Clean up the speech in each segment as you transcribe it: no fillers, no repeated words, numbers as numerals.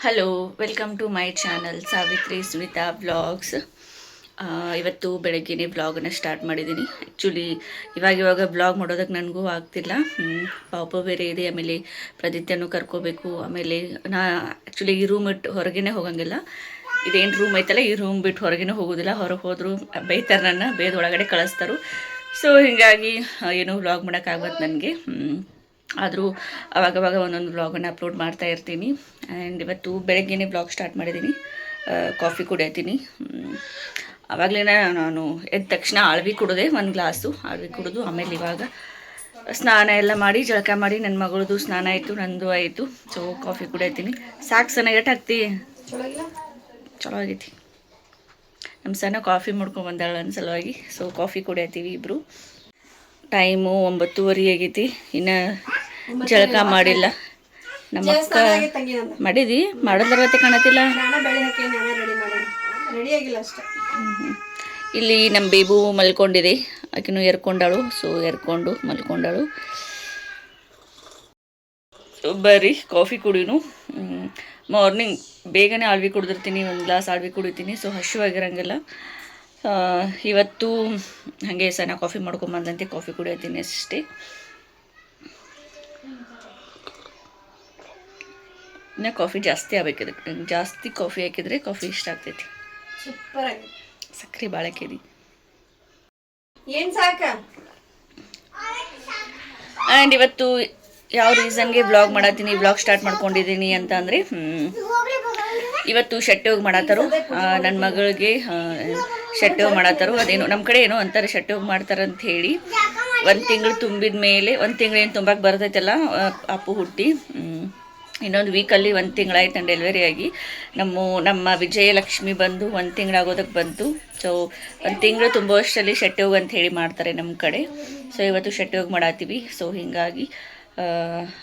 Hello, welcome to my channel Savitri Smitha vlogs. ಇವತ್ತು ಬೆಳಗ್ಗೆನೇ ವ್ಲಾಗನ್ನು ಸ್ಟಾರ್ಟ್ ಮಾಡಿದ್ದೀನಿ. ಆ್ಯಕ್ಚುಲಿ ಇವಾಗ ವ್ಲಾಗ್ ಮಾಡೋದಕ್ಕೆ ನನಗೂ ಆಗ್ತಿಲ್ಲ. ಪಾಪ ಬೇರೆ ಇದೆ, ಆಮೇಲೆ ಪ್ರದಿತ್ಯನೂ ಕರ್ಕೋಬೇಕು. ಆಮೇಲೆ ಆ್ಯಕ್ಚುಲಿ ಈ ರೂಮ್ ಬಿಟ್ಟು ಹೊರಗೇ ಹೋಗಂಗಿಲ್ಲ. ಇದೇನು ರೂಮ್ ಐತಲ್ಲ, ಈ ರೂಮ್ ಬಿಟ್ಟು ಹೊರಗೇ ಹೋಗೋದಿಲ್ಲ. ಹೊರಗೆ ಹೋದರೂ ಬೈತಾರೆ, ನನ್ನ ಬೇದೊಳಗಡೆ ಕಳಿಸ್ತಾರೆ. ಸೊ ಹೀಗಾಗಿ ಏನೋ ವ್ಲಾಗ್ ಮಾಡೋಕ್ಕಾಗತ್ತೆ ನನಗೆ. ಆದರೂ ಅವಾಗವಾಗ ಒಂದೊಂದು ವ್ಲಾಗನ್ನು ಅಪ್ಲೋಡ್ ಮಾಡ್ತಾ ಇರ್ತೀನಿ. ಆ್ಯಂಡ್ ಇವತ್ತು ಬೆಳಗ್ಗೆನೇ ವ್ಲಾಗ್ ಸ್ಟಾರ್ಟ್ ಮಾಡಿದ್ದೀನಿ. ಕಾಫಿ ಕುಡಿಯತ್ತೀನಿ. ಆವಾಗಲೇ ನಾನು ಎದ್ದ ತಕ್ಷಣ ಆಳ್ವಿ ಕುಡಿದೆ, ಒಂದು ಗ್ಲಾಸು ಆಳ್ವಿ ಕುಡಿದು ಆಮೇಲೆ ಇವಾಗ ಸ್ನಾನ ಎಲ್ಲ ಮಾಡಿ ಜಳಕ ಮಾಡಿ ನನ್ನ ಮಗಳದು ಸ್ನಾನ ಆಯಿತು, ನಂದು ಆಯಿತು. ಸೊ ಕಾಫಿ ಕುಡಿಯತ್ತೀನಿ. ಸಾಕು ಸಣ್ಣ ಎಟ್ಟು ಹಾಕ್ತಿ, ಚಲೋ ಆಗೈತಿ. ನಮ್ಮ ಸಣ್ಣ ಕಾಫಿ ಮಾಡ್ಕೊಂಡು ಬಂದಾಳ ನನ್ನ ಸಲುವಾಗಿ. ಸೊ ಕಾಫಿ ಕುಡಿಯತ್ತೀವಿ ಇಬ್ಬರು. ಟೈಮು 9:30 ಆಗೈತಿ. ಇನ್ನು ಜಳಕ ಮಾಡಿಲ್ಲ. ನಮ್ಮ ಅಕ್ಕ ಮಾಡಿದಿ, ಮಾಡೋದ್ರಗತ್ತೆ ಕಾಣತಿಲ್ಲ. ಇಲ್ಲಿ ನಮ್ಮ ಬೇಬು ಮಲ್ಕೊಂಡಿದೆ, ಆಕಿನೂ ಎರ್ಕೊಂಡಾಳು. ಸೊ ಎರ್ಕೊಂಡು ಮಲ್ಕೊಂಡಾಳು. ಬರ್ರಿ ಕಾಫಿ ಕುಡಿನು. ಮಾರ್ನಿಂಗ್ ಬೇಗನೆ ಆಳ್ವಿ ಕುಡಿದಿರ್ತೀನಿ, ಒಂದು ಗ್ಲಾಸ್ ಆಳ್ವಿ ಕುಡಿತೀನಿ. ಸೊ ಹಸಿವಾಗಿರಂಗಿಲ್ಲ. ಇವತ್ತು ಹಾಗೆ ಸಣ್ಣ ಕಾಫಿ ಮಾಡ್ಕೊಂಬಂದಂತೆ ಕಾಫಿ ಕುಡಿಯತ್ತೀನಿ ಅಷ್ಟೇ. ಇನ್ನು ಕಾಫಿ ಜಾಸ್ತಿ ಆಗ್ಬೇಕಿದೆ. ಜಾಸ್ತಿ ಕಾಫಿ ಹಾಕಿದರೆ ಕಾಫಿ ಇಷ್ಟ ಆಗ್ತೈತಿ. ಸೂಪರ್ ಆಗಿ ಸಕ್ಕರೆ ಭಾಳ ಹಾಕಿದಿ ಏನು ಸಾಕ. ಆ್ಯಂಡ್ ಇವತ್ತು ಯಾವ ರೀಸನ್ಗೆ ವ್ಲಾಗ್ ಮಾಡತ್ತೀನಿ, ವ್ಲಾಗ್ ಸ್ಟಾರ್ಟ್ ಮಾಡ್ಕೊಂಡಿದ್ದೀನಿ ಅಂತ ಅಂದರೆ, ಇವತ್ತು ಶೆಟ್ಟೋಗಿ ಮಾಡತ್ತಾರು. ನನ್ನ ಮಗಳಿಗೆ ಶೆಟ್ಟೋಗಿ ಮಾಡತ್ತಾರು. ಅದೇನೋ ನಮ್ಮ ಕಡೆ ಏನೋ ಅಂತಾರೆ ಶೆಟ್ಟೋಗಿ ಮಾಡ್ತಾರಂತ ಹೇಳಿ. 1 ತಿಂಗಳು ತುಂಬಿದ ಮೇಲೆ, 1 ತಿಂಗಳೇನು ತುಂಬಕ್ಕೆ ಬರ್ತೈತಲ್ಲ, ಅಪ್ಪು ಹುಟ್ಟಿ ಇನ್ನೊಂದು ವೀಕಲ್ಲಿ 1 ತಿಂಗಳಾಯ್ತು ನಾನು ಡೆಲಿವರಿ ಆಗಿ. ನಮ್ಮ ವಿಜಯಲಕ್ಷ್ಮಿ ಬಂದು 1 ತಿಂಗಳಾಗೋದಕ್ಕೆ ಬಂತು. ಸೊ 1 ತಿಂಗಳು ತುಂಬುವಷ್ಟರಲ್ಲಿ ಶೆಟ್ಟೋಗಿ ಅಂತ ಹೇಳಿ ಮಾಡ್ತಾರೆ ನಮ್ಮ ಕಡೆ. ಸೊ ಇವತ್ತು ಶೆಟ್ಟೋಗಿ ಮಾಡತ್ತೀವಿ. ಸೊ ಹೀಗಾಗಿ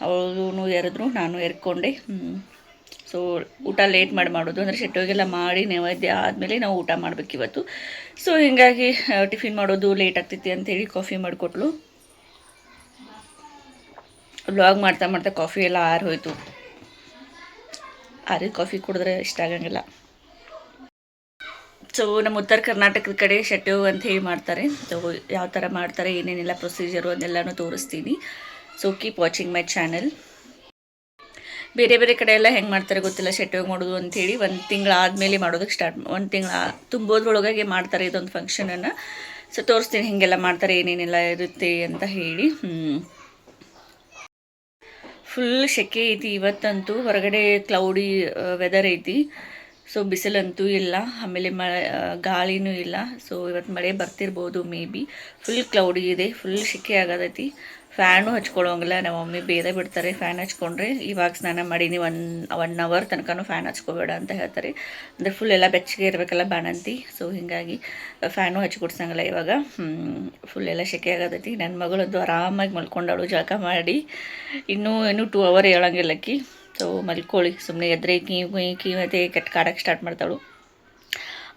ಅವಳು ಎರೆದ್ರು, ನಾನು ಎರ್ಕೊಂಡೆ. ಸೊ ಊಟ ಲೇಟ್ ಮಾಡೋದು ಅಂದರೆ ಶೆಟ್ಟೋಗೆಲ್ಲ ಮಾಡಿ ನೈವೇದ್ಯ ಆದಮೇಲೆ ನಾವು ಊಟ ಮಾಡ್ಬೇಕು ಇವತ್ತು. ಸೊ ಹೀಗಾಗಿ ಟಿಫಿನ್ ಮಾಡೋದು ಲೇಟ್ ಆಗ್ತೈತಿ ಅಂಥೇಳಿ ಕಾಫಿ ಮಾಡಿಕೊಟ್ಲು. ವ್ಲಾಗ್ ಮಾಡ್ತಾ ಮಾಡ್ತಾ ಕಾಫಿ ಎಲ್ಲ ಹೋಯ್ತು. ಆರಿದ ಕಾಫಿ ಕುಡಿದ್ರೆ ಇಷ್ಟ ಆಗಂಗಿಲ್ಲ. ಸೊ ನಮ್ಮ ಉತ್ತರ ಕರ್ನಾಟಕದ ಕಡೆ ಶೆಟ್ಟೋಗಿ ಅಂತ ಹೇಳಿ ಮಾಡ್ತಾರೆ. ಸೊ ಯಾವ ಥರ ಮಾಡ್ತಾರೆ, ಏನೇನೆಲ್ಲ ಪ್ರೊಸೀಜರು ಅದೆಲ್ಲನೂ ತೋರಿಸ್ತೀನಿ. So keep watching my channel. ಬೇರೆ ಬೇರೆ ಕಡೆ ಎಲ್ಲ ಹೆಂಗೆ ಮಾಡ್ತಾರೆ ಗೊತ್ತಿಲ್ಲ ಶೆಟ್ಟೋಗಿ ಮಾಡೋದು ಅಂಥೇಳಿ. 1 ತಿಂಗಳಾದಮೇಲೆ ಮಾಡೋದಕ್ಕೆ ಸ್ಟಾರ್ಟ್, 1 ತಿಂಗಳ ತುಂಬೋದ್ರೊಳಗಾಗಿ ಮಾಡ್ತಾರೆ ಇದೊಂದು ಫಂಕ್ಷನನ್ನು. ಸೊ ತೋರಿಸ್ತೀನಿ ಹೇಗೆಲ್ಲ ಮಾಡ್ತಾರೆ, ಏನೇನೆಲ್ಲ ಇರುತ್ತೆ ಅಂತ ಹೇಳಿ. ಫುಲ್ ಸೆಕೆ ಐತಿ ಇವತ್ತಂತೂ. ಹೊರಗಡೆ ಕ್ಲೌಡಿ ವೆದರ್ ಐತಿ. ಸೊ ಬಿಸಿಲಂತೂ ಇಲ್ಲ, ಆಮೇಲೆ ಗಾಳಿನೂ ಇಲ್ಲ. ಸೊ ಇವತ್ತು ಮಳೆ ಬರ್ತಿರ್ಬೋದು ಮೇ ಬಿ. ಫುಲ್ ಕ್ಲೌಡಿ ಇದೆ, ಫುಲ್ ಸೆಕೆ ಆಗೋದೈತಿ. ಫ್ಯಾನು ಹಚ್ಕೊಳ್ಳೋಂಗಿಲ್ಲ. ನಮ್ಮ ಮಮ್ಮಿ ಬೇದ ಬಿಡ್ತಾರೆ ಫ್ಯಾನ್ ಹಚ್ಕೊಂಡ್ರೆ. ಇವಾಗ ಸ್ನಾನ ಮಾಡೀನಿ, 1 ಅವರ್ ತನಕನೂ ಫ್ಯಾನ್ ಹಚ್ಕೋಬೇಡ ಅಂತ ಹೇಳ್ತಾರೆ. ಅಂದರೆ ಫುಲ್ ಎಲ್ಲ ಬೆಚ್ಚಗೆ ಇರಬೇಕಲ್ಲ ಬಾಣಂತಿ. ಸೊ ಹೀಗಾಗಿ ಫ್ಯಾನು ಹಚ್ಕೊಡ್ಸಂಗಿಲ್ಲ ಇವಾಗ. ಫುಲ್ ಎಲ್ಲ ಸೆಕೆ ಆಗೋದೈತಿ. ನನ್ನ ಮಗಳದ್ದು ಆರಾಮಾಗಿ ಮಲ್ಕೊಂಡಾಳು ಜಳಕ ಮಾಡಿ. ಇನ್ನೂ 2 ಅವರ್ ಹೇಳಂಗಿಲ್ಲಕ್ಕಿ. ಸೊ ಮಲ್ಕೊಳ್ಳಿ ಸುಮ್ಮನೆ, ಎದ್ರೆ ಕೀ ಮತ್ತೆ ಕೆಟ್ಟ ಕಾಡಕ್ಕೆ ಸ್ಟಾರ್ಟ್ ಮಾಡ್ತಾಳು.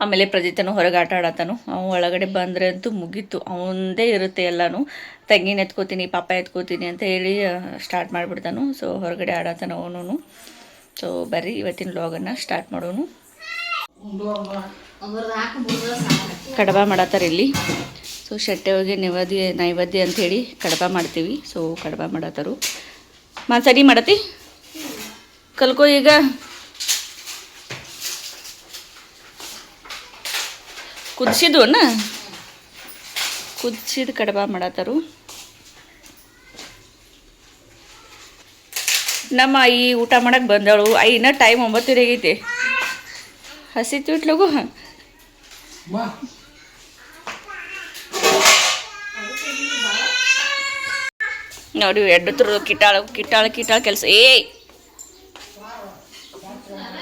ಆಮೇಲೆ ಪ್ರಜಿತನು ಹೊರಗೆ ಆಟ ಆಡತ್ತಾನು. ಅವನು ಒಳಗಡೆ ಬಂದರೆ ಅಂತೂ ಮುಗೀತು, ಅವನದೇ ಇರುತ್ತೆ ಎಲ್ಲನೂ. ತಂಗಿನ ಎತ್ಕೋತೀನಿ, ಪಾಪ ಎತ್ಕೋತೀನಿ ಅಂತ ಹೇಳಿ ಸ್ಟಾರ್ಟ್ ಮಾಡಿಬಿಡ್ತಾನು. ಸೊ ಹೊರಗಡೆ ಆಡತ್ತಾನು ಅವನು. ಸೊ ಬರ್ರಿ ಇವತ್ತಿನ ವ್ಲಾಗನ್ನು ಸ್ಟಾರ್ಟ್ ಮಾಡೋನು. ಕಡಬ ಮಾಡತ್ತಾರೆ ಇಲ್ಲಿ. ಸೊ ಶೆಟ್ಟೋಗಿ ನೈವೇದ್ಯ ಅಂಥೇಳಿ ಕಡಬ ಮಾಡ್ತೀವಿ. ಸೊ ಕಡಬ ಮಾಡತ್ತಾರು. ಸರಿ ಮಾಡತ್ತಿ ಕಲ್ಕೋ ಈಗ. ಕುದಿಸಿದ್ವನ್ನ ಕುದಿಸಿದ ಕಡಬ ಮಾಡತ್ತಾರು. ನಮ್ಮ ಈ ಊಟ ಮಾಡಕ್ಕೆ ಬಂದಳು. ಇನ್ನೂ ಟೈಮ್ 9 ಆಗೈತಿ. ಹಸಿತು ಇಟ್ಲಗು ನೋಡಿ, ಎಡ್ಡತ್ರ ಕಿಟ್ಟಾಳ ಕೆಲಸ.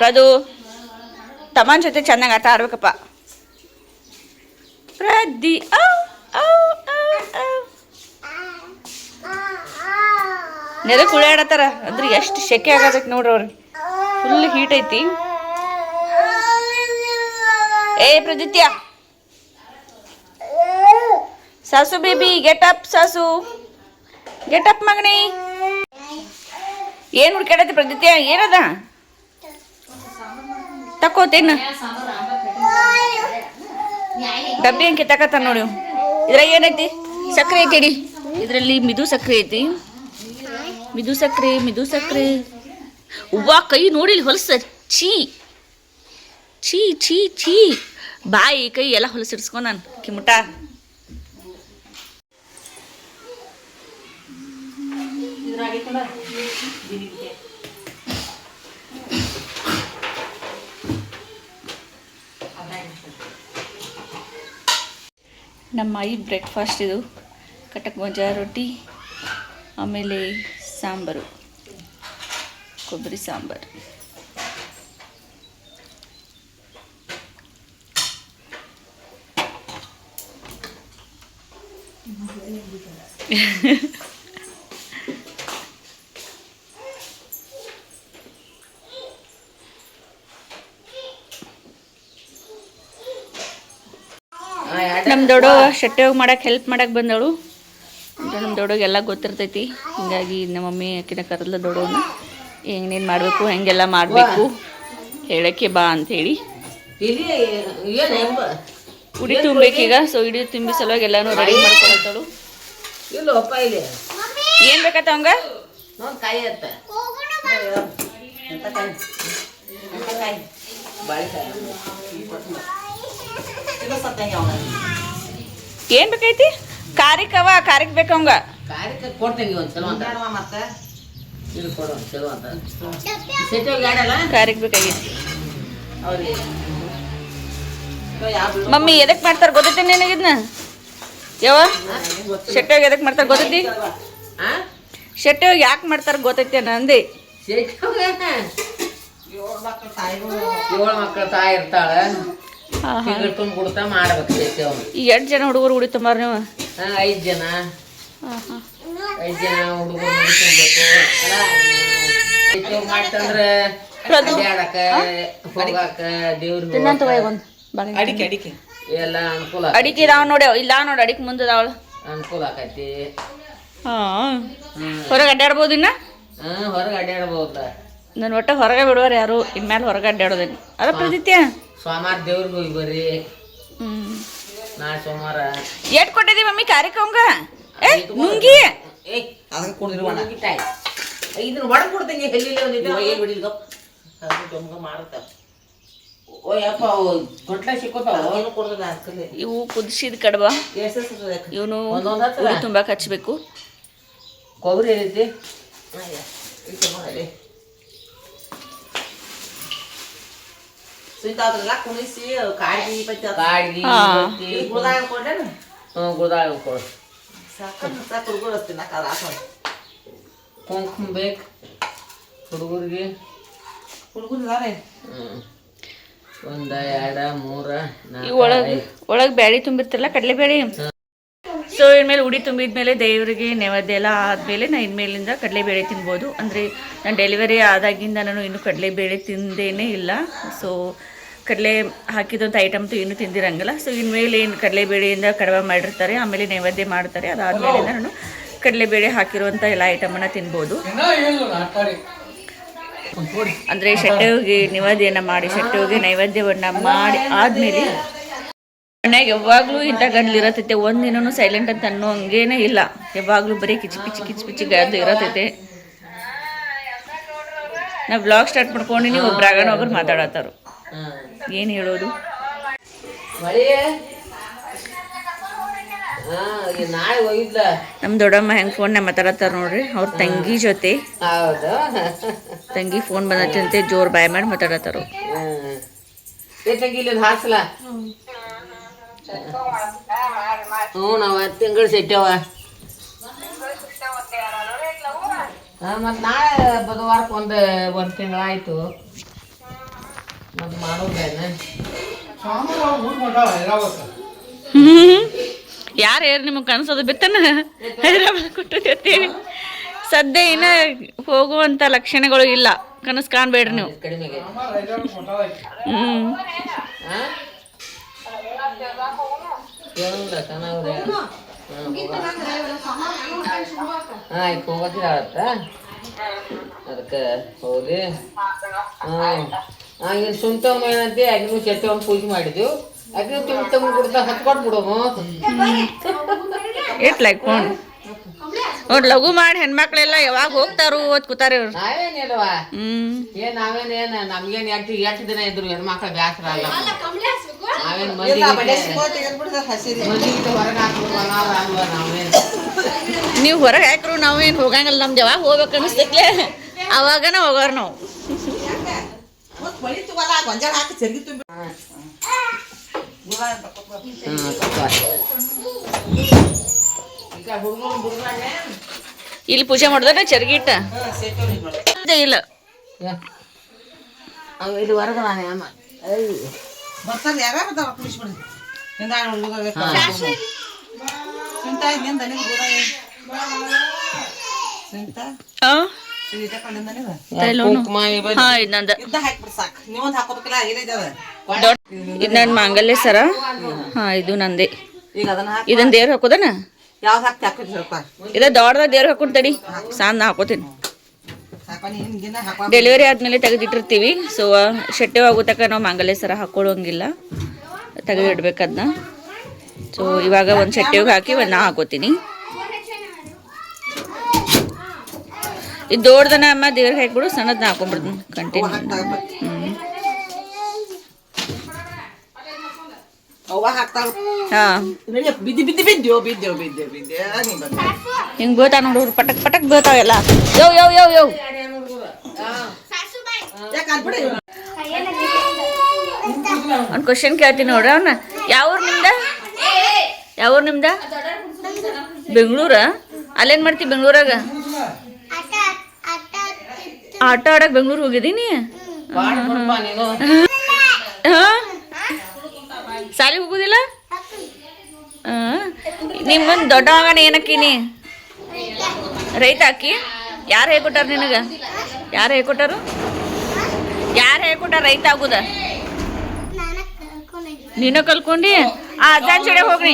ಪ್ರದು ತಮ್ಮನ ಜೊತೆ ಚೆನ್ನಾಗಿ ಆಟ ಆಡ್ಬೇಕಪ್ಪ. ಪ್ರದಿ ನೆಲ ಕುಳಿಯಾಡತ್ತಾರ ಅಂದ್ರೆ ಎಷ್ಟು ಸೆಕೆ ಆಗದಕ್ಕೆ ನೋಡ್ರಿ. ಅವ್ರಿಗೆ ಫುಲ್ ಹೀಟ್ ಐತಿ. ಪ್ರದಿತ್ಯ, ಸಾಸು ಬೇಬಿ ಗೆಟ್ ಅಪ್. ಸಾಸು ಗೆಟ್ ಅಪ್ ಮಗನೇ. ಏನು ಹುಡ್ಕಾಡತ್ತೆ ಪ್ರದಿತ್ಯ? ಏನದ ಹೋತೇನು ಡಬ್ಬಿ ಹೆಂಗೆ ಕಿತ್ತಾಕತ್ತ ನೋಡಿ ಇದ್ರಾಗ ಏನೈತಿ ಸಕ್ಕರೆ ಐತಿ ಇಡಿ ಇದರಲ್ಲಿ ಮಿದು ಸಕ್ಕರೆ ಐತಿ ಮಿದು ಸಕ್ಕರೆ ಅವ್ವಾ ಕೈ ನೋಡಿಲಿ ಹೊಲಸ ಛೀ ಛೀ ಛೀ ಛೀ ಬಾಯಿ ಕೈ ಎಲ್ಲ ಹೊಲಸಿಡ್ಸ್ಕೊಂಡ್ ನಾನು ಕಿಮುಟ ನಮ್ಮ ಈ ಬ್ರೇಕ್ಫಾಸ್ಟ್ ಇದು ಕಟಕ್ ಮಜಾ ರೊಟ್ಟಿ ಆಮೇಲೆ ಸಾಂಬಾರು ಕೊಬ್ಬರಿ ಸಾಂಬಾರು ನಮ್ಮ ದೊಡ್ಡವ ಶೆಟ್ಟಿ ಹೋಗಿ ಮಾಡಕ್ಕೆ ಹೆಲ್ಪ್ ಮಾಡಕ್ಕೆ ಬಂದವಳು ನಮ್ಮ ದೊಡ್ಡಗೆ ಎಲ್ಲ ಗೊತ್ತಿರ್ತೈತಿ ಹಿಂಗಾಗಿ ನಮ್ಮ ಮಮ್ಮಿ ಆಕಿನ ಕರೆದ್ಲ ದೊಡ್ಡವನ್ನ ಹೆಂಗೇನು ಮಾಡಬೇಕು ಹೆಂಗೆಲ್ಲ ಮಾಡಬೇಕು ಹೇಳಕ್ಕೆ ಬಾ ಅಂಥೇಳಿ ಉಡಿ ತುಂಬಬೇಕೀಗ ಸೊ ಇಡಿ ತುಂಬಿ ಸಲುವಾಗಿ ಎಲ್ಲಾನು ರೆಡಿ ಮಾಡ್ಕೊಳತ್ತಳು ಏನು ಬೇಕತ್ತ ಅವಂಗ ಏನ್ ಬೇಕೈತಿ ಕಾರಿಕವ ಕಾರಿಕ್ ಬೇಕವಂಗ ಕಾರಿಕ್ ಬೇಕಾಗೈತಿ ಮಮ್ಮಿ ಎದಕ್ ಮಾಡ್ತಾರ ಗೊತ್ತೈತಿ ನಿನಗಿದ್ನ ಯಾವ ಶೆಟ್ಟಿಯಾಗ ಎದಕ್ ಮಾಡ್ತಾರ ಗೊತ್ತೈತಿ ಶೆಟ್ಟಿಯಾಗ ಯಾಕೆ ಮಾಡ್ತಾರ ಗೊತ್ತೈತಿ ಅಂದೆ ಏಳು ಮಕ್ಕಳ ತಾಯಿ ಇರ್ತಾಳ ತುಂಬಿಡ್ತಾ ಮಾಡ್ಬೇಕು ಈ 8 ಜನ ಹುಡುಗರು ಉಡಿ ತುಂಬಾರ ನೀವು 5 ಜನ 5 ಜನ ಹುಡುಗರು ಉಡಿ ತುಂಬಬೇಕು ಮಾಡ್ತಂದ್ರ ಅಡ್ಯಾಡಕ ಹೋಗಾಕ ದೇವ್ರ ಅಡಿಕೆ ಎಲ್ಲ ಅನುಕೂಲ ಅಡಿಕೆ ಇದಾವ ನೋಡಿ ಇಲ್ಲ ನೋಡಿ ಅಡಿಕೆ ಮುಂದದಾವಳ ಅನುಕೂಲ ಆಕೈತಿ ಹೊರಗೆ ಅಡ್ಡಾಡ್ಬೋದು ಇನ್ನ ಹೊರಗೆ ಅಡ್ಯಾಡ್ಬೋದ ನನ್ನ ಒಟ್ಟ ಹೊರಗೆ ಬಿಡುವಾರ ಯಾರು ಇನ್ಮೇಲೆ ಹೊರಗೆ ಅಡ್ಡಾಡೋದೇನು ಅದ ಪ್ರತಿತ್ಯ ಸೋಮವಾರ ದೇವ್ರಿಗೆ ಹೋಗಿ ಬರ್ರಿ ನಾಳೆ ಸೋಮವಾರ ಏಟ್ ಕೊಟ್ಟಿದಿ ಮಮ್ಮಿ ಕಾರ್ಯಕ್ರಮ ಏ ನುಂಗಿ ಇದನ್ನ ಒಡ ಕೊಡ್ತಂಗೆ ಎಲ್ಲಿಲ್ಲ ಮಾಡ್ತಾವ ಇವು ಕುದಿಸಿದ ಕಡಬ ಇವನು ಉಡಿ ತುಂಬಾಕ್ ಹಚ್ಬೇಕು ಕೊಬ್ಬರಿ ಏನೈತಿ ಕುಣಿಸಿ ಕಾಡ್ಗಿ ಗುಳದಾಳ ಕೊಡು ಕುಂಕುಮ ಬೇಕು ಹುಡುಗರಿಗೆ ಒಂದ 2 3 ಇವು ಒಳಗೆ ಬ್ಯಾಳಿ ತುಂಬಿರ್ತಿರಲ್ಲ ಕಡಲೆಬೇಳೆ ಸೊ ಇನ್ಮೇಲೆ ಉಡಿ ತುಂಬಿದ್ಮೇಲೆ ದೇವರಿಗೆ ನೈವೇದ್ಯ ಎಲ್ಲ ಆದಮೇಲೆ ನಾನು ಇನ್ಮೇಲಿಂದ ಕಡಲೆಬೇಳೆ ತಿನ್ಬೋದು ಅಂದರೆ ನಾನು ಡೆಲಿವರಿ ಆದಾಗಿಂದ ನಾನು ಇನ್ನೂ ಕಡಲೆಬೇಳೆ ತಿಂದೇನೇ ಇಲ್ಲ ಸೊ ಕಡಲೆ ಹಾಕಿದಂಥ ಐಟಮ್ತು ಇನ್ನೂ ತಿಂದಿರಂಗಿಲ್ಲ ಸೊ ಇನ್ಮೇಲೆ ಏನು ಕಡಲೆಬೇಳೆಯಿಂದ ಕಡಬ ಮಾಡಿರ್ತಾರೆ ಆಮೇಲೆ ನೈವೇದ್ಯ ಮಾಡ್ತಾರೆ ಅದಾದಮೇಲಿಂದ ನಾನು ಕಡಲೆಬೇಳೆ ಹಾಕಿರುವಂಥ ಎಲ್ಲ ಐಟಮನ್ನು ತಿನ್ಬೋದು ಅಂದರೆ ಶೆಟ್ಟಿಗೆ ನೈವೇದ್ಯನ ಮಾಡಿ ಶೆಟ್ಟಿಗೆ ನೈವೇದ್ಯವನ್ನು ಮಾಡಿ ಆದಮೇಲೆ ಮನ್ಯಾಗ ಯಾವಾಗಲೂ ಇಂಥ ಗಂಡ್ಲು ಇರತೈತೆ ಒಂದಿನೂ ಸೈಲೆಂಟ್ ಅಂತ ಅನ್ನೋ ಹಂಗೇನೇ ಇಲ್ಲ ಯಾವಾಗಲೂ ಬರೀ ಕಿಚಿ ಗಂಡು ಇರತೈತೆ ನಾ ಬ್ಲಾಗ್ ಸ್ಟಾರ್ಟ್ ಮಾಡ್ಕೊಂಡಿನಿ ಒಬ್ರಾಗಣ ಒಬ್ರು ಮಾತಾಡತ್ತಾರು ಏನು ಹೇಳೋದು ನಮ್ಮ ದೊಡ್ಡಮ್ಮ ಹೆಂಗೆ ಫೋನ್ನಾಗ ಮಾತಾಡತ್ತಾರ ನೋಡ್ರಿ ಅವ್ರ ತಂಗಿ ಜೊತೆ ತಂಗಿ ಫೋನ್ ಬಂದೈತೆ ಜೋರ್ ಬಾಯ್ ಮಾಡಿ ಮಾತಾಡತ್ತಾರ ನಾವ ತಿಂಗಳು ಸೆಟ್ಟವ ಮತ್ತು ನಾಳೆ ಬುಧವಾರಕ್ಕೆ ಒಂದು ತಿಂಗಳಾಯ್ತು ಮತ್ತು ಮಾಡೋದೇನೆ ಯಾರು ನಿಮಗೆ ಕನ್ಸೋದು ಬಿತ್ತನ ಹೈದರಾಬಾದ್ ಕೊಟ್ಟಿರ್ತೇವೆ ಸದ್ಯ ಇನ್ನ ಹೋಗುವಂಥ ಲಕ್ಷಣಗಳು ಇಲ್ಲ ಕನಸು ಕಾಣಬೇಡ್ರಿ ನೀವು ಆಯ್ತು ಹೋಗೋದಿರತ್ತ ಅದಕ್ಕೆ ಹೋಗಿ ಇಲ್ಲಿ ಸುಂತವನು ಏನಂತೆ ಅಗ್ನಿ ಶೆಟ್ಟವನು ಪೂಜೆ ಮಾಡಿದ್ವು ಅಗ್ನಿ ತುಂಬ ತುಂಬ ಬಿಡ್ತಾ ಹತ್ಕೊಟ್ಟು ಬಿಡೋನು ಇಟ್ಲೈಕ್ ನೋಡ್ ಲಘು ಮಾಡಿ ಹೆಣ್ಮಕ್ಳೆಲ್ಲ ಯಾವಾಗ ಹೋಗ್ತಾರು ಓದ್ ಕೂತಾರ ಇವ್ರು. ನಾವೇನಿಲ್ವಾ ನಾವೇನೇನು ನಮ್ಗೇನು ಎಷ್ಟು ದಿನ ಇದ್ರು ಹೆಣ್ಮಕ್ಳ ಬ್ಯಾಸರ ಅಲ್ಲ ನಾವೇನು ಹೊರಗೆ ಹಾಕ್ಬಿಡ್ಬಲ್ಲ ನಾವೇನು ನೀವು ಹೊರಗೆ ಹಾಕ್ರು ನಾವೇನು ಹೋಗಂಗಿಲ್ಲ ನಮ್ದು ಯಾವಾಗ ಹೋಗ್ಬೇಕು ಅನಿಸ್ತೈತ್ಲೆ ಅವಾಗನ ಹೋಗೋರು ನಾವು. ಇಲ್ಲಿ ಪೂಜೆ ಮಾಡಿದ್ರೆ ಚರ್ಗಿಟ್ಟ ಇಲ್ಲ ಇದು ಹೊರಗೆ ನಾನು ಅಮ್ಮ ಬರ್ತಾರೆ ಯಾರ್ಯಾರು ಬರ್ತಾವ ಪುಲಿಸ್ ಬಿಡಿ ಇದು ನನ್ನ ಮಾಂಗಲ್ಯ ಸರ. ಹಾ ಇದು ನಂದೇ. ಈಗ ಅದನ್ನ ಇದನ್ನ ದೇವ್ರ ಹಾಕೋದನ ಯಾವ್ದು ಹಾಕ್ತಿ ಹಾಕೋತಿ ಸ್ವಲ್ಪ ಇದ ದೊಡ್ಡದ ದೇವ್ರ ಹಾಕೊಂತಡಿ ಸಾಂದ್ ಹಾಕೋತೀನಿ. ಹಿಂಗಿನ ಹಾಕೋ ಡೆಲಿವರಿ ಆದ್ಮೇಲೆ ತೆಗೆದಿಟ್ಟಿರ್ತೀವಿ. ಸೊ ಶೆಟ್ಟೆ ಆಗೋ ತನಕ ನಾವು ಮಾಂಗಲ್ಯ ಸರ ಹಾಕೊಳ್ಳೋಂಗಿಲ್ಲ, ತೆಗೆದಿಡ್ಬೇಕದನ್ನ. ಸೊ ಇವಾಗ ಒಂದು ಶೆಟ್ಟಿಗೆ ಹಾಕಿ ಒಂದು ನಾ ಹಾಕೋತೀನಿ. ಇದು ದೊಡ್ಡದನ ಅಮ್ಮ ದೇವ್ರಿಗೆ ಹಾಕ್ಬಿಡು, ಸಣ್ಣದನ್ನ ಹಾಕೊಂಡ್ಬಿಡ್ತೀನಿ ಕಂಟಿನ್ಯೂ. ಅವ್ವ ಹಾಕ್ತಾಳ ಹಾ ಬಿದ್ದಿ ಬಿದ್ದಿ ಬಿದ್ದೆವು ಬಿದ್ದೆವು ಬಿದ್ದೆವು ಬಿದ್ದೆ ಹಿಂಗ್ ಬೀಳ್ತಾವ ನೋಡ್ರಿ, ಪಟಕ್ ಪಟಕ್ ಬೀಳ್ತಾವೆಲ್ಲ. ಯವ್ ಯವ್ ಯವ್ ಯವ್ ಒಂದು ಕ್ವಶನ್ ಕೇಳ್ತೀನಿ ನೋಡ್ರಿ ಅವನ್ನ. ಯಾವೂರು ನಿಮ್ದ? ಯಾವೂರು ನಿಮ್ದ? ಬೆಂಗಳೂರ? ಅಲ್ಲೇನ್ ಮಾಡ್ತಿ ಬೆಂಗಳೂರಾಗ? ಆಟ ಆಡಕ್ ಬೆಂಗಳೂರು ಹೋಗಿದ್ದೀನಿ. ಸಾಲಿ ಹೋಗುದಿಲ್ಲ? ನಿಮ್ಮೊಂದು ದೊಡ್ಡ ಮಗನ ಏನಕ್ಕೀನಿ ರೈತ ಹಾಕಿ? ಯಾರು ಹೇಳ್ಕೊಟ್ಟಾರ ನಿನಗ? ಯಾರು ಹೇಳ್ಕೊಟ್ಟಾರು? ಯಾರು ಹೇಳ್ಕೊಟ್ಟಾರ ರೈತ ಆಗುದ? ನೀನು ಕಲ್ಕೊಂಡಿ? ಆ ಅಜ್ಜಾನ್ ಜೋಡಿ ಹೋಗ್ರಿ.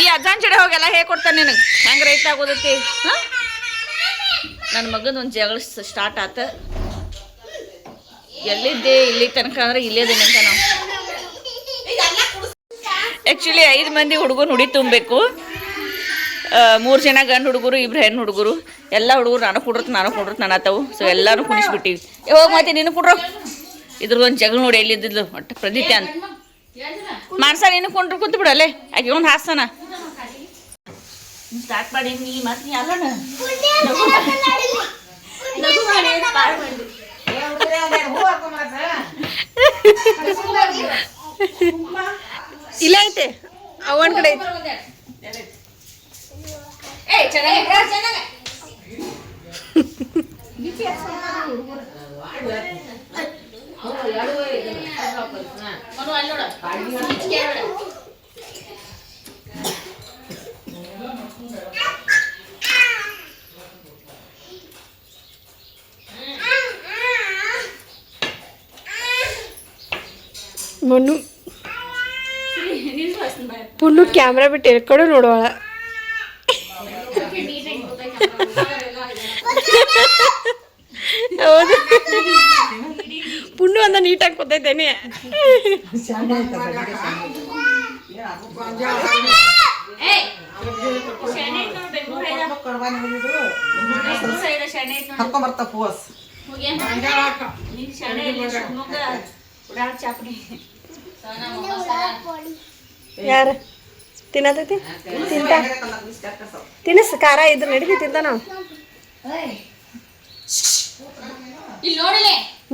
ಈ ಅಜ್ಜಾನ್ ಜೋಡಿ ಹೋಗೆಲ್ಲ ಹೇಳ್ಕೊಡ್ತಾನೆ ನಿನಗೆ ಹೆಂಗ್ ರೈತ ಆಗೋದೈತಿ. ನನ್ನ ಮಗದ ಒಂದು ಜಗಳ ಸ್ಟಾರ್ಟ್ ಆತ. ಎಲ್ಲಿದ್ದೆ ಇಲ್ಲಿ ತನಕ ಅಂದ್ರೆ ಇಲ್ಲೇದೇನೆ ಅಂತ ನಾವು. ಆ್ಯಕ್ಚುಲಿ 5 ಮಂದಿ ಹುಡುಗರು ಹುಡಿ ತುಂಬಬೇಕು. 3 ಜನ ಗಂಡು ಹುಡುಗರು, 2 ಹೆಣ್ಣು ಹುಡುಗರು. ಎಲ್ಲ ಹುಡುಗರು ನಾನು ಕುಡ್ರತ್ ನಾನತ್ತವು. ಸೊ ಎಲ್ಲರೂ ಕುಣಿಸ್ಬಿಟ್ಟಿವಿ. ಹೋಗಿ ಮತ್ತೆ ನೀನು ಕುಡ್ರು. ಇದ್ರದ್ದೊಂದು ಜಗಳ ನೋಡಿ ಎಲ್ಲಿದ್ದಿದ್ಲು ಒಟ್ಟು ಪ್ರದೀತೆ ಅಂತ ಮಾನ್ಸ. ನೀನು ಕುಂಡ್ರು ಕೂತು ಬಿಡಲ್ಲೇ ಆಕೆ ಒಂದು ಹಾಸ್ತಾನ ಸ್ಟಾರ್ಟ್ ಮಾಡಿ. ನೀ ಮತ್ತೆ ನೀ ಅಲ್ಲೋಣ ಇಲ್ಲ ಐತೆ ಅವನ ಕಡೆ ಮೊನ್ನು ಪುಣ್ಣು ಕ್ಯಾಮ್ರಾ ಬಿಟ್ಟು ಎಳ್ಕೊಡು ನೋಡುವಳ. ಹೌದು ಪುಣ್ಣು ಅಂತ ನೀಟಾಗಿ ಕೂತೈತೇನೆ. ಹಾಕೊಂಬರ್ತಾ ಪೂಸ್ ಯಾರು ತಿನ್ನತೈತಿ? ತಿಂತ ತಿನ್ನಿಸ್ ಖಾರ ಇದ್ರ ನಡೀತಿ ತಿಂತ ನಾವು.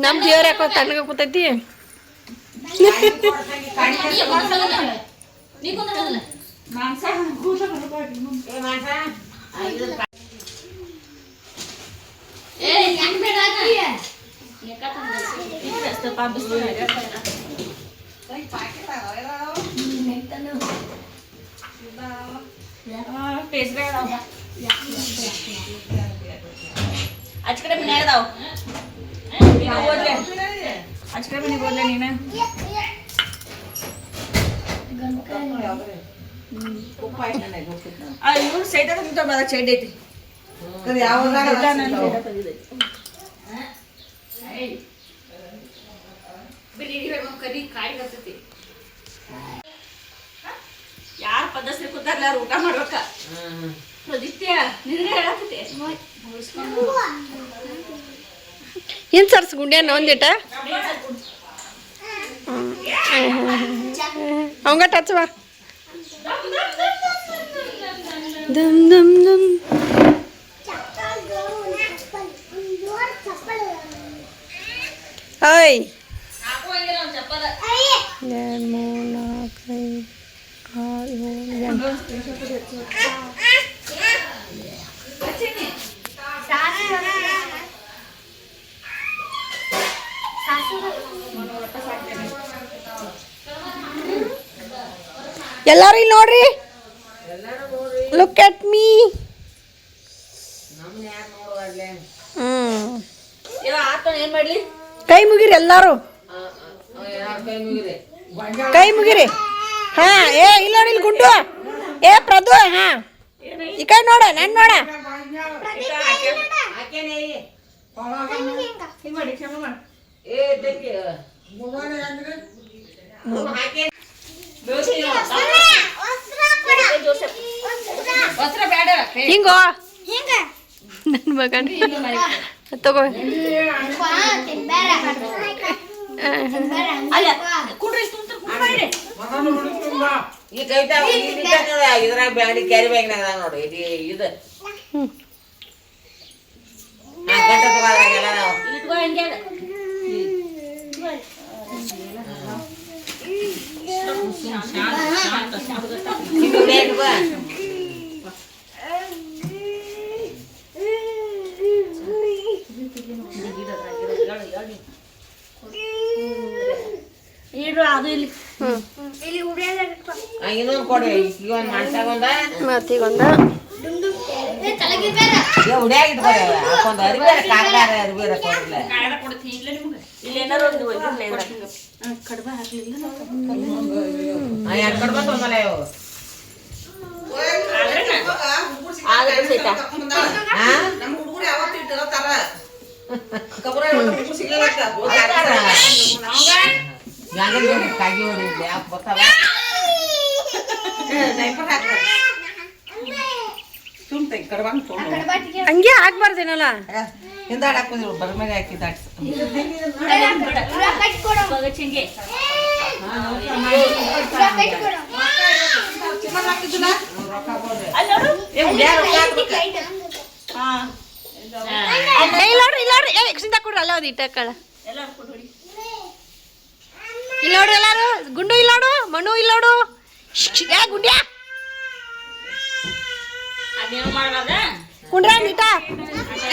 ನಮ್ ದೇವ್ರ ಯಾಕೋ ತಣ್ಣಗ ಕೂತೈತಿ. ಆಚ ಕಡೆ ಮನೆ ಅದಾವ ಆಚ ಕಡೆ ಮನೆಗೆ ಹೋದ್ಲೆ ನೀನು. ಇವ್ರು ಸೈಡ್ ಚೈಡ್ ಐತಿ ಯಾರು ಪದಸ್ರಿ ಕೂತಾರಲ್ಲ ಯಾರು ಊಟ ಮಾಡ್ಬೇಕ ಪ್ರದಿತ್ಯ ನಿನಗೆ ಹೇಳಕತ್ತೆ ಏನು ಸರ್ಸ್ ಗುಂಡ್ಯಾನ ಒಂದಿಟ ಅವಂಗ ಟಚ್ವಾ ದಮ್ ದಮ್ ದಮ್ ಓಯ್ 2 3 4 5 ಎಲ್ಲಾರು ಇಲ್ಲಿ ನೋಡ್ರಿ ಲುಕ್ ಅಟ್ ಮೀ ಏನ್ ಮಾಡ್ಲಿ ಕೈ ಮುಗಿರಿ ಎಲ್ಲಾರು ಕೈ ಮುಗಿರಿ ಹಾ ಏ ಇಲ್ಲಿ ನೋಡಿ ಇಲ್ಲಿ ಗುಂಡು ಏ ಪ್ರದು ಹಾ ಈ ಕೈ ನೋಡ ನಾನು ನೋಡ ಹಿಂಗೋ ನನ್ನ ಮಗನ ತಗೋ ಈ ಕೈತಾ ಇದ್ರಾಗ ಬ್ಯಾಡಿ ಕ್ಯಾರಿ ಬ್ಯಾಗ್ನಾಗ ಅದಾವ ನೋಡು ಇದು ಗಂಟೆ ತಗೋದ್ರಾಗೆಲ್ಲ ನಾವು ಇದು ಲೇಟ್ ಬಾ ಅದು ಇಲ್ಲಿ ಇನ್ನೊಂದು ಕೊಡಿ ಈಗ ಒಂದು ಮಾಡ್ಸಾಗೊಂದ ಮತ್ತೀಗೊಂದ ಉಡ್ಯಾಗಿಟ್ಟು ಕೊಡಿ ಹಾಕೊಂಡ್ ಅರಿಬೇರೆ ಕಾಗಾರ ಅರಿಬೇರೆ ಕೊಡ್ಲ ಇಲ್ಲಿ ಏನಾರು ಒಂದು ಕಡ್ಬ ಹಾಕ್ಲಿಲ್ಲ ಎರಡು ಕಡ್ಬ ತೊಂದಲ್ಲ ಇವು ನಮ್ಮ ಹುಡುಗರು ಯಾವತ್ತೂ ಇಟ್ಟಿರತ್ತಾರ ಕಬರ ಸಿಗ್ಲಿಲ್ಲ ಕಾಗಿ ಹೊಡಿದ್ಲಿ ಯಾಕೆ ಬರ್ತಾವ ಹಂಗೆ ಆಗ್ಬಾರ್ದೇನಲ್ಲ ಹಿಂದಾಡ್ ಹಾಕೋದಿರು ಬರ್ಮೇಲೆ ಹಾಕಿ ದಾಟ್ಸ ಇಲ್ಲೋಡ್ರಿ ಇಲ್ಲೋಡ್ರಿ ಏ ಯಕ್ಷಿಂದ ಕೊಡ್ರಿ ಅಲ್ಲ ಅದು ಇಟ್ಟಕ್ಕಳ ಇಲ್ಲಿ ನೋಡ್ರಿ ಎಲ್ಲಾರು ಗುಂಡು ಇಲ್ಲಿ ನೋಡು ಮಣ್ಣು ಇಲ್ಲಿ ನೋಡು ಏ ಗುಂಡ್ಯಾ ಕುಂಡ್ರ ನೀಟ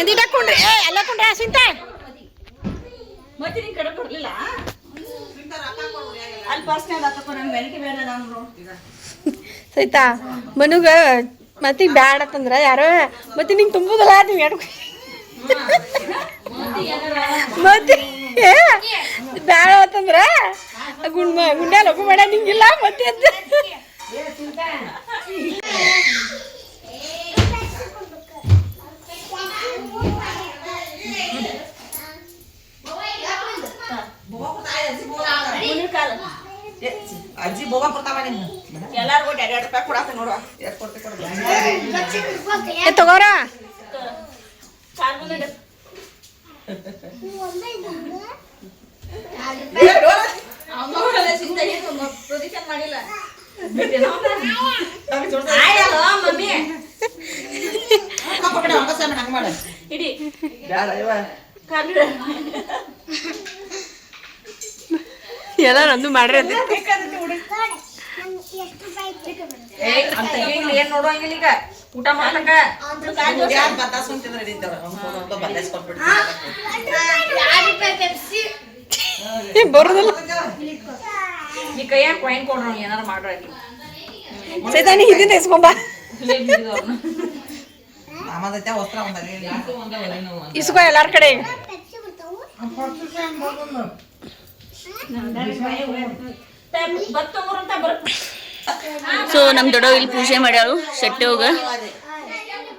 ನೀಟ ಕುಂಡ್ರಿ ಏ ಎಲ್ಲ ಕುಂಡ್ರ ಸಿಂತ ಮತ್ತೆ ನಿನ್ ಕಡೆ ಕೊಡ್ಲಿಲ್ಲ ಅಲ್ಲಿ ಪರ್ಸ್ನಾಗ ಹಾಕಪ್ಪ ನಂಗೆ ಬೆಳಗ್ಗೆ ಬೇರೆ ಅದಾವ್ರು ಸೈತಾ ಮನುಗ ಮತ್ತೆ ಬ್ಯಾಡ ಅಂತಂದ್ರ ಯಾರೋ ಮತ್ತೆ ನಿಂಗೆ ತುಂಬುದಲ್ಲ ನೀವು ಎರಡು ಮತ್ತೆ ಬ್ಯಾಡ ಅಂತಂದ್ರ ಗುಂಡ ಲಗು ಬೇಡ ನಿಂಗಿಲ್ಲ ಮತ್ತೆ ಅಂತ ಅಜ್ಜಿ ಬೋವಾ ಕೊಡ್ತಾವ ನಿನ್ನ ಎಲ್ಲಾರ್ಗು 2 ರೂಪಾಯಿ ಕೊಡಾತ ನೋಡುವ ಎಷ್ಟು ಕೊಡ್ತಿ ಕೊಡ ತಗೋರ ಪ್ರೊಡಿಕ್ಷನ್ ಮಾಡಿಲ್ಲ ಮಮ್ಮಿ ಹಂಗ ಮಾಡ ಇಡಿ ಬ್ಯಾಡ ಇವ ಎಲ್ಲ ನಂದು ಮಾಡ್ರಿ ಅದು ಅಂತ ಏನ್ ನೋಡುವಂಗಿಲ್ಲ ಈಗ ಊಟ ಮಾಡಕ ಯಾರು ಬತ್ತಾಸ್ ಅಂತಿದ್ರೆ ನಡೀತಾವ ಬತ್ತಾಸ್ ಬರುದಿಲ್ಲ ಈ ಕೈಯಾಗ ಕಾಯಿನ್ ಕೊಡ್ರ ಏನಾರು ಮಾಡ್ರಿ ಸೈತಾ ನೀ ಹಿಂದಿಂದ ಇಸ್ಕೊಂಬ ಆಮದೈತೆ ವಸ್ತ್ರ ಒಂದಲ್ಲಿ ಇಸ್ಕೊ ಎಲ್ಲಾರ ಕಡೆ ಬತ್ತಂತ ಬರ್ ಸೊ ನಮ್ಮ ದೊಡ್ಡವ ಇಲ್ಲಿ ಪೂಜೆ ಮಾಡ್ಯಾಳು ಶೆಟ್ಟೆವ್ಗ.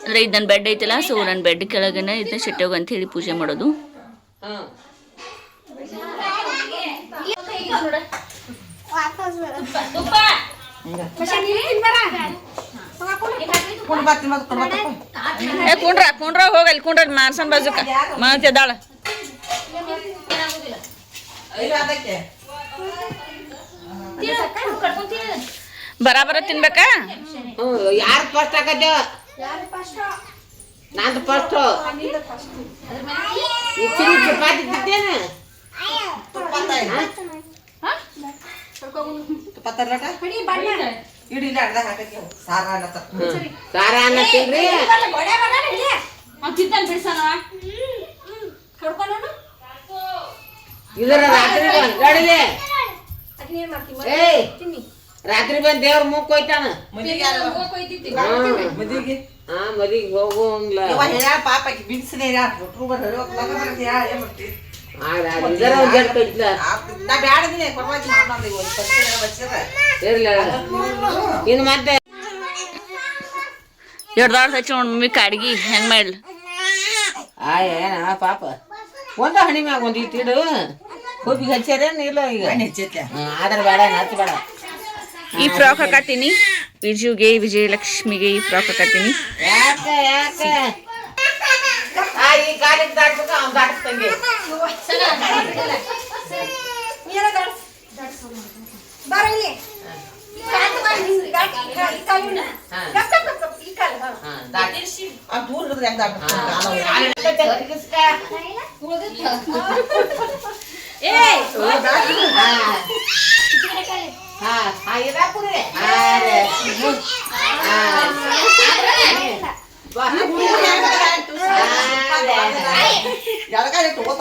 ಅಂದರೆ ಇದು ನನ್ನ ಬೆಡ್ ಐತಲ್ಲ, ಸೊ ನನ್ನ ಬೆಡ್ ಕೆಳಗನೆ ಇದನ್ನ ಶೆಟ್ಟೆವ್ಗ ಅಂತ ಹೇಳಿ ಪೂಜೆ ಮಾಡೋದು. ಕುಂಡ್ರ ಹೋಗಲ್ಲಿ ಕುಂಡ್ರ ಮಾನ್ಸನ್ ಬಾಜುಕ ಮಾತೆದಾಳ. ಬರಾಬರ ತಿನ್ಬೇಕಾ? ಯಾರು ಫಸ್ಟ್ ಹಾಕತ್ತೇವ? ನಂದು ಫಸ್ಟ್. ಚಪಾತಿ ತಿಂತೇನೆ. ಸಾರ ಅನ್ನ ತಿನ್ರಿ. ಇದರ ರಾತ್ರಿ ಗಡಿಗೆ ರಾತ್ರಿ ಬಂದ್ ದೇವ್ರ ಮೂಕ್ ಹೋಯ್ತಾನ. ಮದಿಗೆ ಹೋಗುವಂಗ್ಲ ಪಾಪ ಬಿಡ್ಸಿನೇ ಇನ್ನು ಮತ್ತೆ ಎರಡ್ದಾಳ ಹಚ್ಚಿ ನೋಡ್ ಮಮ್ಮಿ ಕಾಡ್ಗಿ ಹೆಂಗ್ ಮಾಡ್ಲಿ. ಏನ ಪಾಪ ಒಂದ ಹಣಿ ಮ್ಯಾಗ ಒಂದ್ ಇಟ್ಟಿಡು ಹೋಗಿ ಹಚ್ಚಾರೇನು ಇಲ್ಲ ಈಗ ಆದ್ರ ಬೇಡ ಹಚ್ಚಬೇಡ. ಈ ಫ್ರಾಕ್ ಹಾಕತ್ತೀನಿ ವಿಜುಗೆ, ವಿಜಯಲಕ್ಷ್ಮಿಗೆ ಈ ಫ್ರಾಕ್ ಹಾಕತ್ತೀನಿ. ಯಾಕೆ ಯಾಕೆ ಈ ಕಾಲಿಗೆ ದಾಟ್ಬೇಕು ಅವ್ನು ದಾಟಿಸ್ತಂಗೆ. ದೂರ ಹಿಡಿದ್ರೆ ಹೆಂಗ್ ದಾಟ್ಬೇಕು? ಎಡಗಾಲಿ ತಗೋತ